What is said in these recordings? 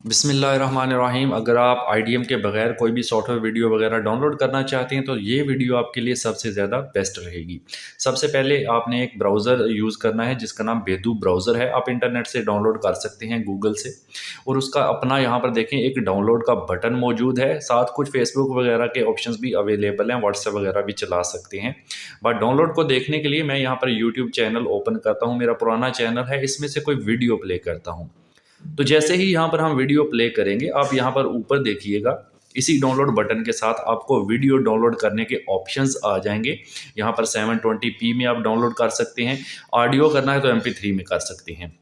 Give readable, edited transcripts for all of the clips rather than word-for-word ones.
बिस्मिल्लाहिर्रहमानिर्रहीम। अगर आप आईडीएम के बगैर कोई भी सॉफ्टवेयर वीडियो वगैरह डाउनलोड करना चाहते हैं तो ये वीडियो आपके लिए सबसे ज़्यादा बेस्ट रहेगी। सबसे पहले आपने एक ब्राउज़र यूज़ करना है जिसका नाम बेदू ब्राउज़र है। आप इंटरनेट से डाउनलोड कर सकते हैं गूगल से, और उसका अपना यहाँ पर देखें एक डाउनलोड का बटन मौजूद है। साथ कुछ फेसबुक वगैरह के ऑप्शंस भी अवेलेबल हैं, व्हाट्सएप वगैरह भी चला सकते हैं। बट डाउनलोड को देखने के लिए मैं यहाँ पर यूट्यूब चैनल ओपन करता हूँ। मेरा पुराना चैनल है, इसमें से कोई वीडियो प्ले करता हूँ। तो जैसे ही यहाँ पर हम वीडियो प्ले करेंगे, आप यहाँ पर ऊपर देखिएगा, इसी डाउनलोड बटन के साथ आपको वीडियो डाउनलोड करने के ऑप्शंस आ जाएंगे। यहाँ पर 720p में आप डाउनलोड कर सकते हैं। ऑडियो करना है तो MP3 में कर सकते हैं।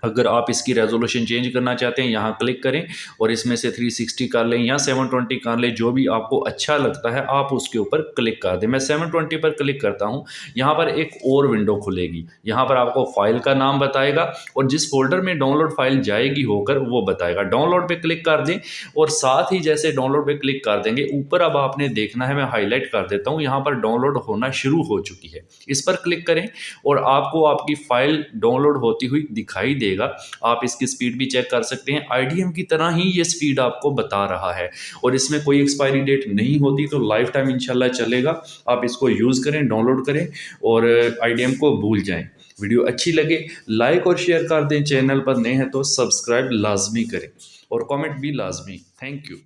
अगर आप इसकी रेजोल्यूशन चेंज करना चाहते हैं, यहाँ क्लिक करें और इसमें से 360 कर लें या 720 कर लें, जो भी आपको अच्छा लगता है आप उसके ऊपर क्लिक कर दें। मैं 720 पर क्लिक करता हूँ। यहाँ पर एक और विंडो खुलेगी, यहाँ पर आपको फाइल का नाम बताएगा और जिस फोल्डर में डाउनलोड फाइल जाएगी होकर वो बताएगा। डाउनलोड पे क्लिक कर दें और साथ ही जैसे डाउनलोड पे क्लिक कर देंगे, ऊपर अब आपने देखना है, मैं हाईलाइट कर देता हूँ, यहाँ पर डाउनलोड होना शुरू हो चुकी है। इस पर क्लिक करें और आपको आपकी फाइल डाउनलोड होती हुई दिखाई देगा। आप इसकी स्पीड भी चेक कर सकते हैं। आईडीएम की तरह ही ये स्पीड आपको बता रहा है और इसमें कोई एक्सपायरी डेट नहीं होती, तो लाइफ टाइम इंशाल्लाह चलेगा। आप इसको यूज़ करें, डाउनलोड करें और आईडीएम को भूल जाएं। वीडियो अच्छी लगे लाइक और शेयर कर दें। चैनल पर नए हैं तो सब्सक्राइब लाजमी करें और कमेंट भी लाजमी। Thank you.